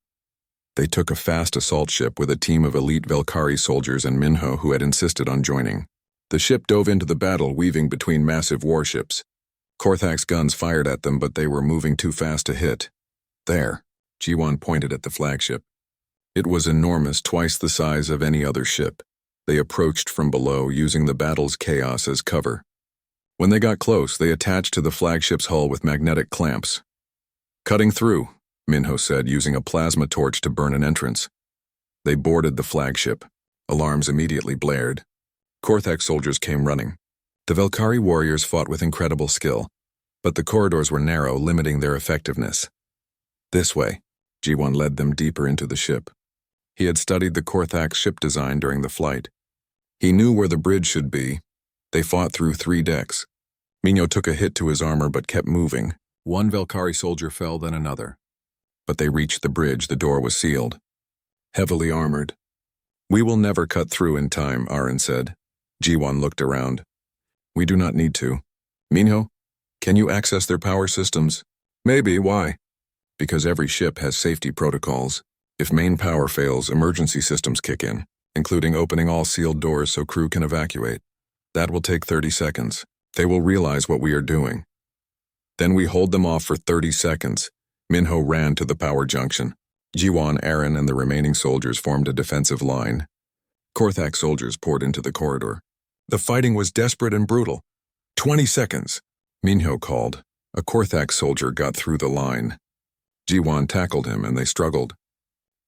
They took a fast assault ship with a team of elite Velkari soldiers and Minho who had insisted on joining. The ship dove into the battle, weaving between massive warships. Korthax guns fired at them, but they were moving too fast to hit. There, Jiwon pointed at the flagship. It was enormous, twice the size of any other ship. They approached from below, using the battle's chaos as cover. When they got close, they attached to the flagship's hull with magnetic clamps. Cutting through, Minho said, using a plasma torch to burn an entrance. They boarded the flagship. Alarms immediately blared. Korthax soldiers came running. The Velkari warriors fought with incredible skill, but the corridors were narrow, limiting their effectiveness. This way, Jiwon led them deeper into the ship. He had studied the Korthax ship design during the flight. He knew where the bridge should be. They fought through 3 decks. Minho took a hit to his armor but kept moving. One Velkari soldier fell, then another. But they reached the bridge. The door was sealed. Heavily armored. "We will never cut through in time," Aaron said. Jiwon looked around. "We do not need to. Minho, can you access their power systems?" "Maybe. Why?" "Because every ship has safety protocols. If main power fails, emergency systems kick in, including opening all sealed doors so crew can evacuate. That will take 30 seconds. They will realize what we are doing. Then we hold them off for 30 seconds. Minho ran to the power junction. Jiwon, Aaron, and the remaining soldiers formed a defensive line. Korthak soldiers poured into the corridor. The fighting was desperate and brutal. 20 seconds, Minho called. A Korthak soldier got through the line. Jiwon tackled him and they struggled.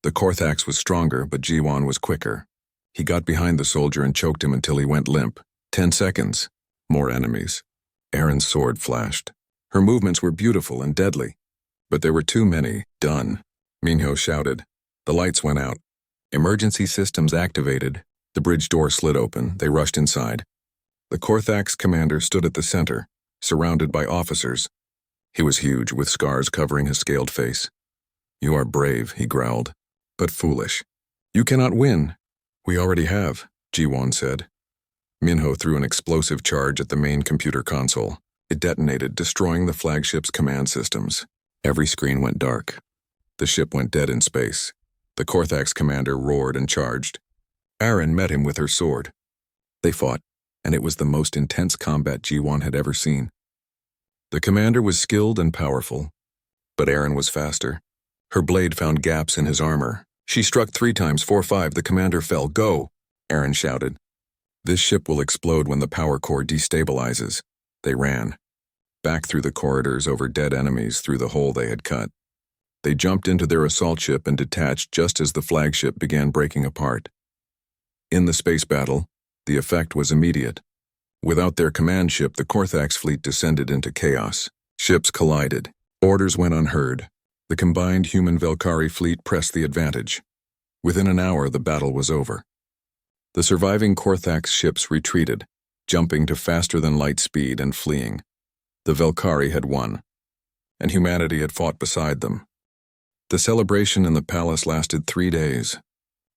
The Korthax was stronger, but Jiwon was quicker. He got behind the soldier and choked him until he went limp. 10 seconds. More enemies. Aaron's sword flashed. Her movements were beautiful and deadly. But there were too many. Done. Minho shouted. The lights went out. Emergency systems activated. The bridge door slid open. They rushed inside. The Korthax commander stood at the center, surrounded by officers. He was huge, with scars covering his scaled face. "You are brave," he growled, "but foolish. You cannot win." "We already have," Jiwon said. Minho threw an explosive charge at the main computer console. It detonated, destroying the flagship's command systems. Every screen went dark. The ship went dead in space. The Korthax commander roared and charged. Aaron met him with her sword. They fought, and it was the most intense combat Jiwon had ever seen. The commander was skilled and powerful, but Aaron was faster. Her blade found gaps in his armor. She struck 3 times, 4-5. The commander fell. "Go!" Aaron shouted. "This ship will explode when the power core destabilizes." They ran. Back through the corridors, over dead enemies, through the hole they had cut. They jumped into their assault ship and detached just as the flagship began breaking apart. In the space battle, the effect was immediate. Without their command ship, the Korthax fleet descended into chaos. Ships collided. Orders went unheard. The combined human Velkari fleet pressed the advantage. Within an hour, the battle was over. The surviving Korthax ships retreated, jumping to faster-than-light speed and fleeing. The Velkari had won, and humanity had fought beside them. The celebration in the palace lasted 3 days.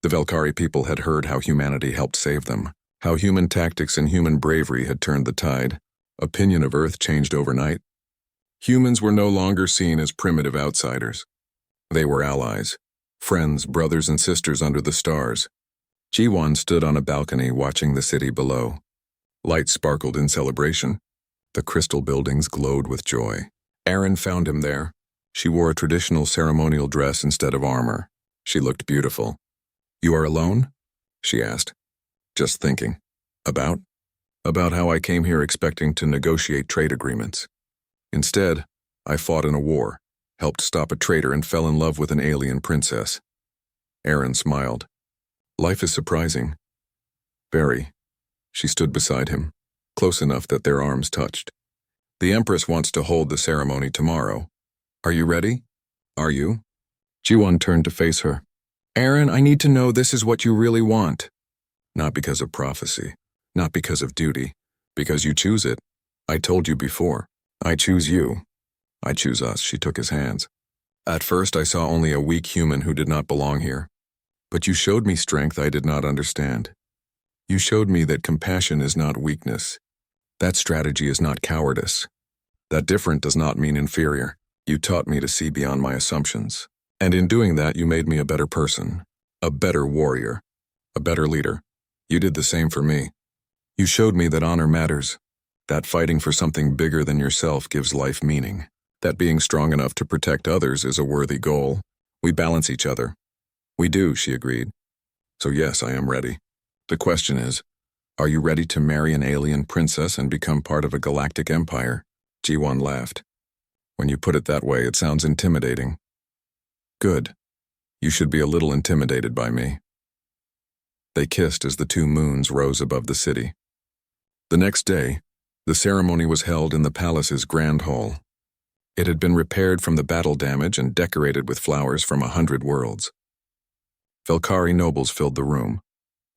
The Velkari people had heard how humanity helped save them, how human tactics and human bravery had turned the tide. Opinion of Earth changed overnight. Humans were no longer seen as primitive outsiders. They were allies, friends, brothers and sisters under the stars. Jiwon stood on a balcony watching the city below. Lights sparkled in celebration. The crystal buildings glowed with joy. Aaron found him there. She wore a traditional ceremonial dress instead of armor. She looked beautiful. "You are alone?" she asked. "Just thinking. About how I came here expecting to negotiate trade agreements. Instead, I fought in a war, helped stop a traitor, and fell in love with an alien princess." Aaron smiled. "Life is surprising." "Very." She stood beside him, close enough that their arms touched. "The Empress wants to hold the ceremony tomorrow. Are you ready? Are you?" Jiwon turned to face her. "Aaron, I need to know this is what you really want." "Not because of prophecy, not because of duty, because you choose it. I told you before. I choose you. I choose us." She took his hands. "At first I saw only a weak human who did not belong here. But you showed me strength I did not understand. You showed me that compassion is not weakness. That strategy is not cowardice. That different does not mean inferior. You taught me to see beyond my assumptions. And in doing that, you made me a better person, a better warrior, a better leader. You did the same for me. You showed me that honor matters, that fighting for something bigger than yourself gives life meaning, that being strong enough to protect others is a worthy goal. We balance each other." "We do," she agreed. "So yes, I am ready. The question is, are you ready to marry an alien princess and become part of a galactic empire?" Jiwon laughed. "When you put it that way, it sounds intimidating." "Good. You should be a little intimidated by me." They kissed as the 2 moons rose above the city. The next day, the ceremony was held in the palace's grand hall. It had been repaired from the battle damage and decorated with flowers from 100 worlds. Velkari nobles filled the room,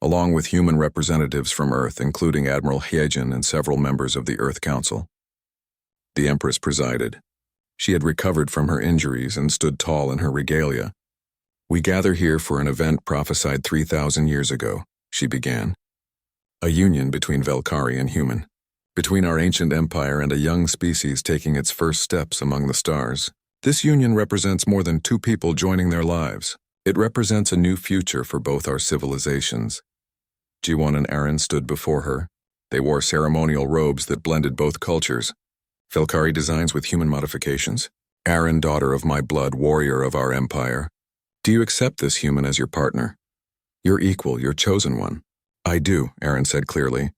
along with human representatives from Earth, including Admiral Hyejin and several members of the Earth Council. The Empress presided. She had recovered from her injuries and stood tall in her regalia. "We gather here for an event prophesied 3,000 years ago," she began. "A union between Velkari and human. Between our ancient empire and a young species taking its first steps among the stars. This union represents more than two people joining their lives. It represents a new future for both our civilizations." Jiwon and Aaron stood before her. They wore ceremonial robes that blended both cultures. Velkari designs with human modifications. Aaron, daughter of my blood, warrior of our empire. Do you accept this human as your partner? Your equal, your chosen one. I do, Aaron said clearly.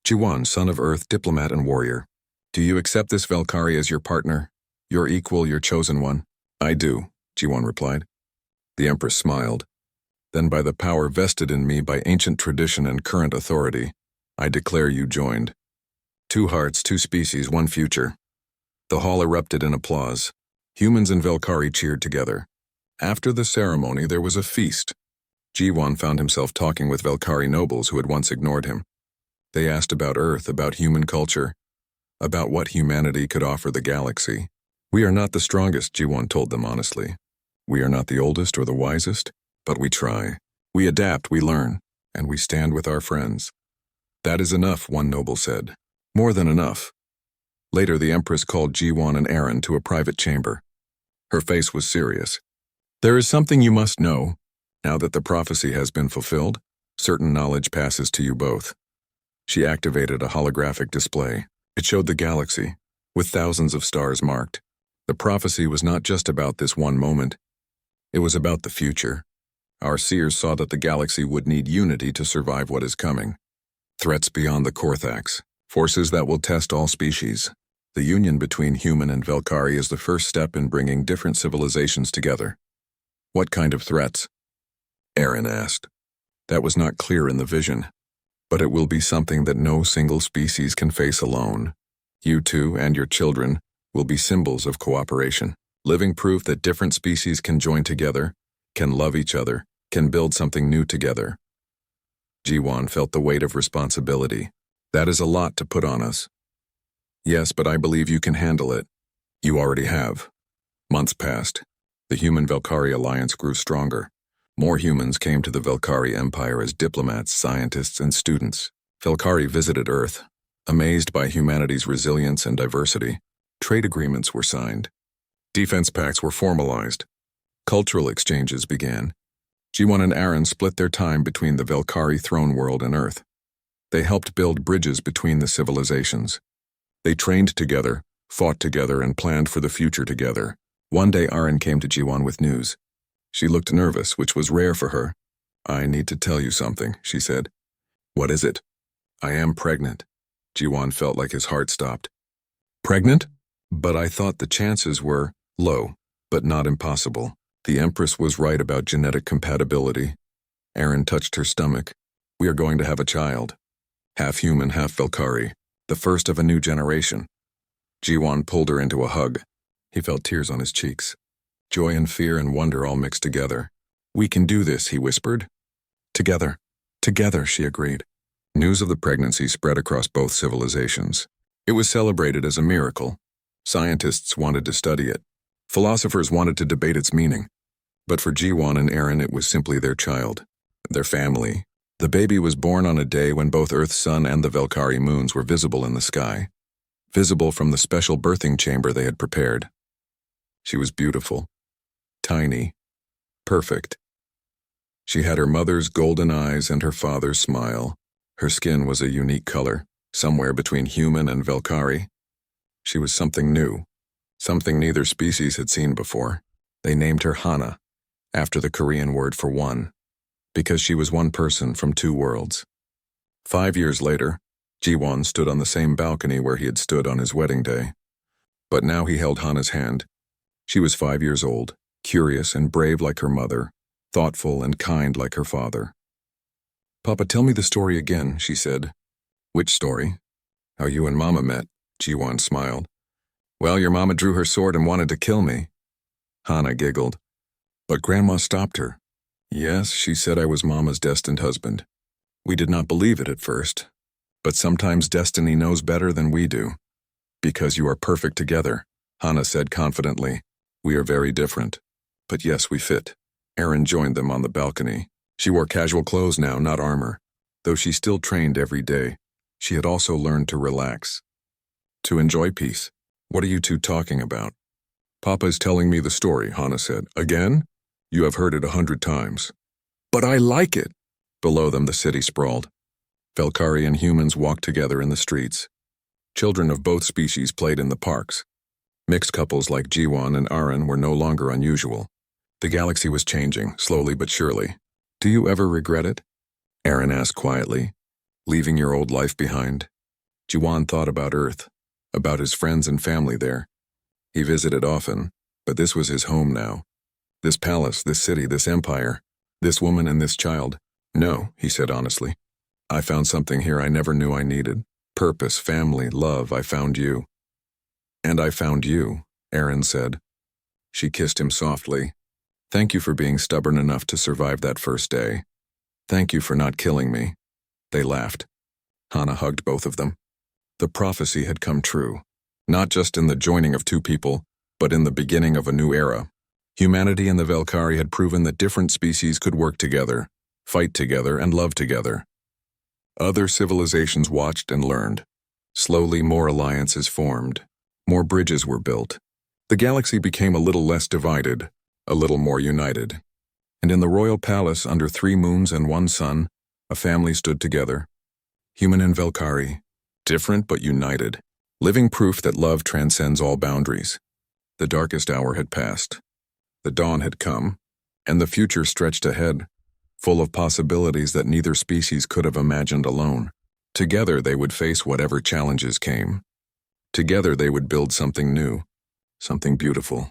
Jiwon, son of Earth, diplomat and warrior. Do you accept this Velkari as your partner? Your equal, your chosen one? I do, Jiwon replied. The Empress smiled. Then by the power vested in me by ancient tradition and current authority, I declare you joined. Two hearts, two species, one future. The hall erupted in applause. Humans and Velkari cheered together. After the ceremony, there was a feast. Jiwon found himself talking with Velkari nobles who had once ignored him. They asked about Earth, about human culture, about what humanity could offer the galaxy. We are not the strongest, Jiwon told them honestly. We are not the oldest or the wisest, but we try. We adapt, we learn, and we stand with our friends. That is enough, one noble said. More than enough. Later, the Empress called Jiwon and Aaron to a private chamber. Her face was serious. There is something you must know. Now that the prophecy has been fulfilled, certain knowledge passes to you both. She activated a holographic display. It showed the galaxy, with thousands of stars marked. The prophecy was not just about this one moment. It was about the future. Our seers saw that the galaxy would need unity to survive what is coming. Threats beyond the Korthax, forces that will test all species. The union between human and Velkari is the first step in bringing different civilizations together. What kind of threats? Aaron asked. That was not clear in the vision, but it will be something that no single species can face alone. You two and your children will be symbols of cooperation, living proof that different species can join together, can love each other, can build something new together. Jiwon felt the weight of responsibility. That is a lot to put on us. Yes, but I believe you can handle it. You already have. Months passed. The human-Velkari alliance grew stronger. More humans came to the Velkari Empire as diplomats, scientists, and students. Velkari visited Earth. Amazed by humanity's resilience and diversity, trade agreements were signed. Defense pacts were formalized. Cultural exchanges began. Jiwon and Aaron split their time between the Velkari throne world and Earth. They helped build bridges between the civilizations. They trained together, fought together, and planned for the future together. One day Aaron came to Jiwon with news. She looked nervous, which was rare for her. I need to tell you something, she said. What is it? I am pregnant. Jiwon felt like his heart stopped. Pregnant? But I thought the chances were low, but not impossible. The Empress was right about genetic compatibility. Aaron touched her stomach. We are going to have a child. Half human, half Velkari. The first of a new generation. Jiwon pulled her into a hug. He felt tears on his cheeks. Joy and fear and wonder all mixed together. We can do this, he whispered. Together. Together, she agreed. News of the pregnancy spread across both civilizations. It was celebrated as a miracle. Scientists wanted to study it. Philosophers wanted to debate its meaning. But for Jiwon and Aaron, it was simply their child, their family. The baby was born on a day when both Earth's sun and the Velkari moons were visible in the sky, visible from the special birthing chamber they had prepared. She was beautiful, tiny, perfect. She had her mother's golden eyes and her father's smile. Her skin was a unique color, somewhere between human and Velkari. She was something new, something neither species had seen before. They named her Hana, after the Korean word for one, because she was one person from two worlds. 5 years later, Jiwon stood on the same balcony where he had stood on his wedding day. But now he held Hana's hand. She was 5 years old, curious and brave like her mother, thoughtful and kind like her father. Papa, tell me the story again, she said. Which story? How you and Mama met, Jiwon smiled. Well, your mama drew her sword and wanted to kill me. Hana giggled. But Grandma stopped her. Yes, she said I was Mama's destined husband. We did not believe it at first, but sometimes destiny knows better than we do. Because you are perfect together, Hannah said confidently. We are very different. But yes, we fit. Aaron joined them on the balcony. She wore casual clothes now, not armor. Though she still trained every day, she had also learned to relax. To enjoy peace. What are you two talking about? Papa's telling me the story, Hannah said. Again? You have heard it 100 times. But I like it. Below them the city sprawled. Velkari and humans walked together in the streets. Children of both species played in the parks. Mixed couples like Jiwon and Aaron were no longer unusual. The galaxy was changing, slowly but surely. Do you ever regret it? Aaron asked quietly. Leaving your old life behind? Jiwon thought about Earth, about his friends and family there. He visited often, but this was his home now. This palace, this city, this empire, this woman and this child. No, he said honestly. I found something here I never knew I needed. Purpose, family, love, I found you. And I found you, Aaron said. She kissed him softly. Thank you for being stubborn enough to survive that first day. Thank you for not killing me. They laughed. Hannah hugged both of them. The prophecy had come true, not just in the joining of two people, but in the beginning of a new era. Humanity and the Velkari had proven that different species could work together, fight together, and love together. Other civilizations watched and learned. Slowly more alliances formed. More bridges were built. The galaxy became a little less divided, a little more united. And in the royal palace under 3 moons and 1 sun, a family stood together. Human and Velkari, different but united, living proof that love transcends all boundaries. The darkest hour had passed. The dawn had come, and the future stretched ahead, full of possibilities that neither species could have imagined alone. Together they would face whatever challenges came. Together they would build something new, something beautiful,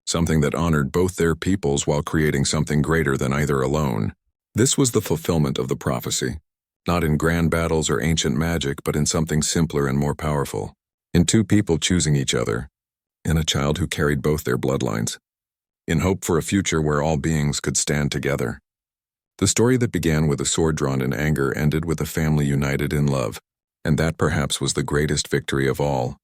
something that honored both their peoples while creating something greater than either alone. This was the fulfillment of the prophecy, not in grand battles or ancient magic, but in something simpler and more powerful. In 2 people choosing each other, in a child who carried both their bloodlines, in hope for a future where all beings could stand together. The story that began with a sword drawn in anger ended with a family united in love, and that perhaps was the greatest victory of all.